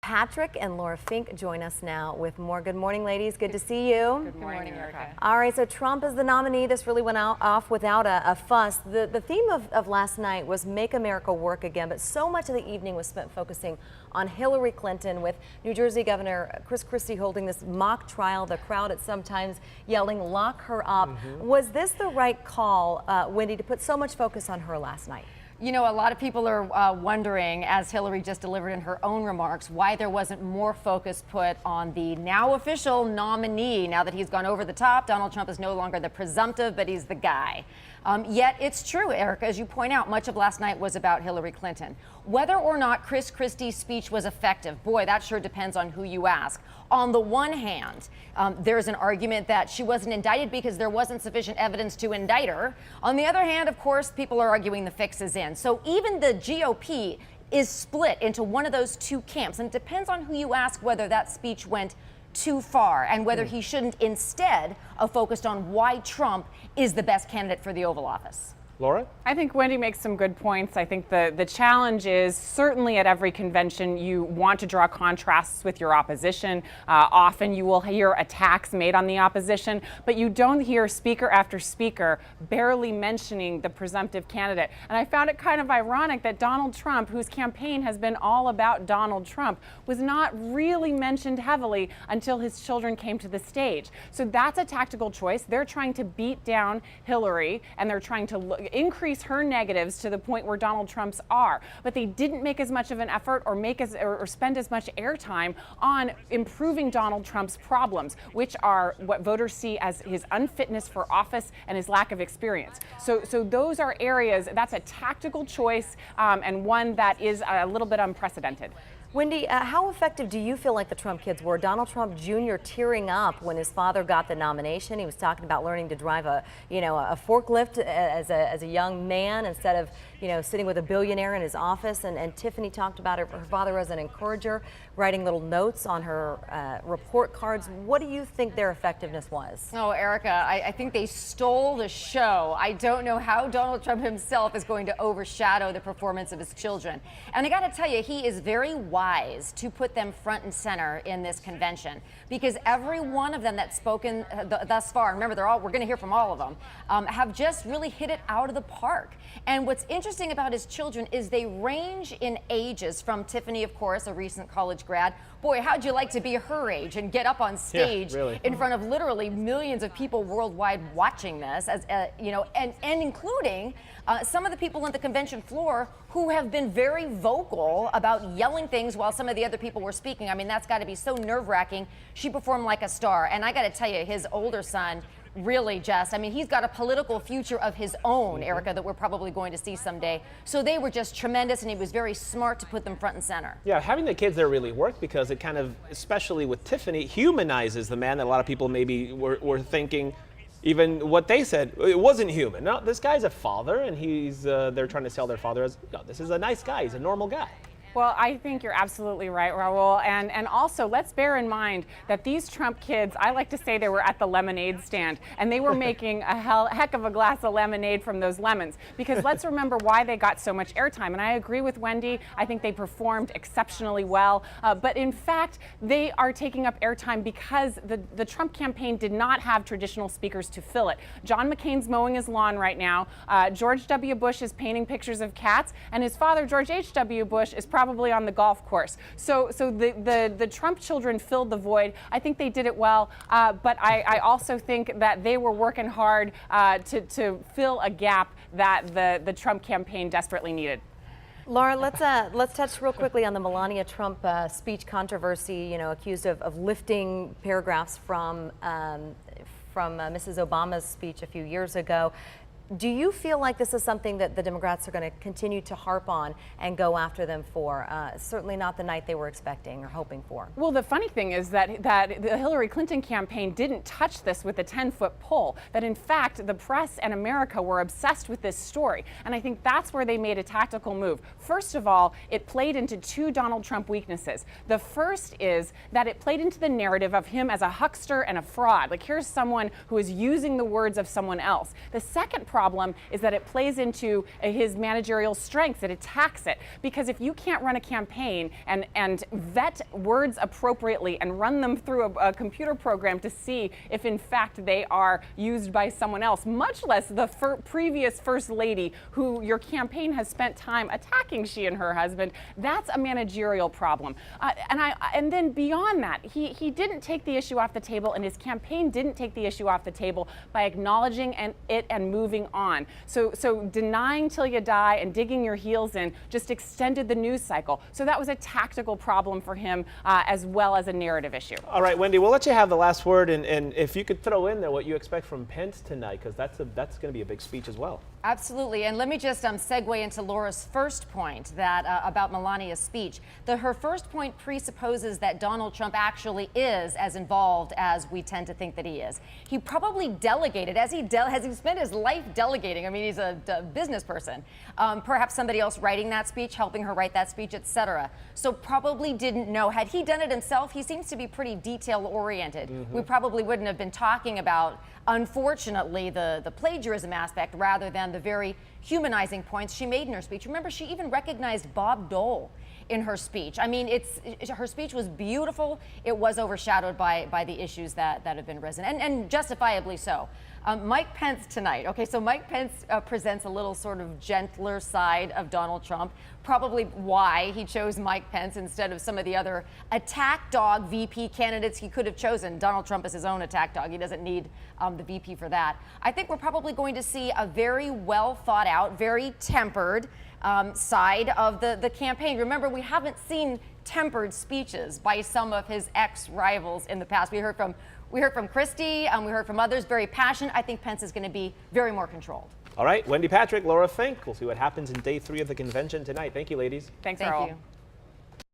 Patrick and Laura Fink join us now with more. Good morning, ladies. Good to see you. Good morning, Erica. All right, so Trump is the nominee. This really went off without a fuss. The theme of last night was Make America Work Again, but so much of the evening was spent focusing on Hillary Clinton, with New Jersey Governor Chris Christie holding this mock trial, the crowd at sometimes yelling, "Lock her up." Was this the right call, Wendy, to put so much focus on her last night? You know, a lot of people are wondering, as Hillary just delivered in her own remarks, why there wasn't more focus put on the now official nominee. Now that he's gone over the top, Donald Trump is no longer the presumptive, but he's the guy. Yet it's true, Erica, as you point out, much of last night was about Hillary Clinton. Whether or not Chris Christie's speech was effective, boy, that sure depends on who you ask. On the one hand, there's an argument that she wasn't indicted because there wasn't sufficient evidence to indict her. On the other hand, of course, people are arguing the fix is in. So even the GOP is split into one of those two camps, and it depends on who you ask whether that speech went too far and whether he shouldn't instead have focused on why Trump is the best candidate for the Oval Office. Laura? I think Wendy makes some good points. I think the challenge is certainly at every convention you want to draw contrasts with your opposition. Often you will hear attacks made on the opposition, but you don't hear speaker after speaker barely mentioning the presumptive candidate. And I found it kind of ironic that Donald Trump, whose campaign has been all about Donald Trump, was not really mentioned heavily until his children came to the stage. So that's a tactical choice. They're trying to beat down Hillary, and they're trying to increase her negatives to the point where Donald Trump's are, but they didn't make as much of an effort or spend as much airtime on improving Donald Trump's problems, which are what voters see as his unfitness for office and his lack of experience. So those are areas, that's a tactical choice, and one that is a little bit unprecedented. Wendy, how effective do you feel like the Trump kids were? Donald Trump Jr. tearing up when his father got the nomination. He was talking about learning to drive a forklift as a young man instead of, sitting with a billionaire in his office. And Tiffany talked about her father as an encourager, writing little notes on her report cards. What do you think their effectiveness was? Oh, Erica, I think they stole the show. I don't know how Donald Trump himself is going to overshadow the performance of his children. And I got to tell you, he is very wise to put them front and center in this convention, because every one of them that's spoken thus far, remember, we're going to hear from all of them, have just really hit it out of the park. And what's interesting about his children is they range in ages, from Tiffany, of course, a recent college grad. Boy, how'd you like to be her age and get up on stage in front of literally millions of people worldwide watching this, as and including some of the people on the convention floor who have been very vocal about yelling things while some of the other people were speaking. I mean, that's got to be so nerve-wracking. She performed like a star, and I got to tell you, his older son really he's got a political future of his own, Erica, that we're probably going to see someday. So they were just tremendous, and he was very smart to put them front and center. Yeah, having the kids there really worked, because it kind of, especially with Tiffany, humanizes the man that a lot of people maybe were thinking, even what they said, it wasn't human. No, this guy's a father, and they're trying to sell their father as, this is a nice guy, he's a normal guy. Well, I think you're absolutely right, Raul. And also, let's bear in mind that these Trump kids, I like to say they were at the lemonade stand, and they were making a heck of a glass of lemonade from those lemons. Because let's remember why they got so much airtime. And I agree with Wendy. I think they performed exceptionally well. But in fact, they are taking up airtime because the Trump campaign did not have traditional speakers to fill it. John McCain's mowing his lawn right now. George W. Bush is painting pictures of cats, and his father, George H.W. Bush, is probably on the golf course. So the Trump children filled the void. I think they did it well, but I also think that they were working hard to fill a gap that the Trump campaign desperately needed. Laura, let's touch real quickly on the Melania Trump speech controversy. Accused of lifting paragraphs from Mrs. Obama's speech a few years ago. Do you feel like this is something that the Democrats are going to continue to harp on and go after them for? Certainly not the night they were expecting or hoping for. Well, the funny thing is that the Hillary Clinton campaign didn't touch this with a 10-foot pole, that in fact the press and America were obsessed with this story. And I think that's where they made a tactical move. First of all, it played into two Donald Trump weaknesses. The first is that it played into the narrative of him as a huckster and a fraud. Like, here's someone who is using the words of someone else. The second problem is that it plays into his managerial strengths. It attacks it. Because if you can't run a campaign and vet words appropriately and run them through a computer program to see if in fact they are used by someone else, much less the previous First Lady who your campaign has spent time attacking, she and her husband, that's a managerial problem. And then beyond that, he didn't take the issue off the table, and his campaign didn't take the issue off the table by acknowledging it and moving on. So denying till you die and digging your heels in just extended the news cycle. So that was a tactical problem for him as well as a narrative issue. All right, Wendy, we'll let you have the last word, and if you could throw in there what you expect from Pence tonight, because that's going to be a big speech as well. Absolutely, and let me just segue into Laura's first point that about Melania's speech. Her first point presupposes that Donald Trump actually is as involved as we tend to think that he is. He probably delegated, has he spent his life delegating. I mean, he's a business person. Perhaps somebody else writing that speech, helping her write that speech, etc. So probably didn't know. Had he done it himself, he seems to be pretty detail-oriented. We probably wouldn't have been talking about, unfortunately, the plagiarism aspect rather than the very humanizing points she made in her speech. Remember, she even recognized Bob Dole in her speech. I mean, her speech was beautiful. It was overshadowed by the issues that have been risen, and justifiably so. Mike Pence tonight. Okay, so Mike Pence presents a little sort of gentler side of Donald Trump. Probably why he chose Mike Pence instead of some of the other attack dog VP candidates he could have chosen. Donald Trump is his own attack dog. He doesn't need the VP for that. I think we're probably going to see a very well thought out, very tempered side of the campaign. Remember, we haven't seen tempered speeches by some of his ex-rivals in the past. We heard from Christie, we heard from others, very passionate. I think Pence is going to be very more controlled. All right, Wendy Patrick, Laura Fink. We'll see what happens in day 3 of the convention tonight. Thank you, ladies. Thank you.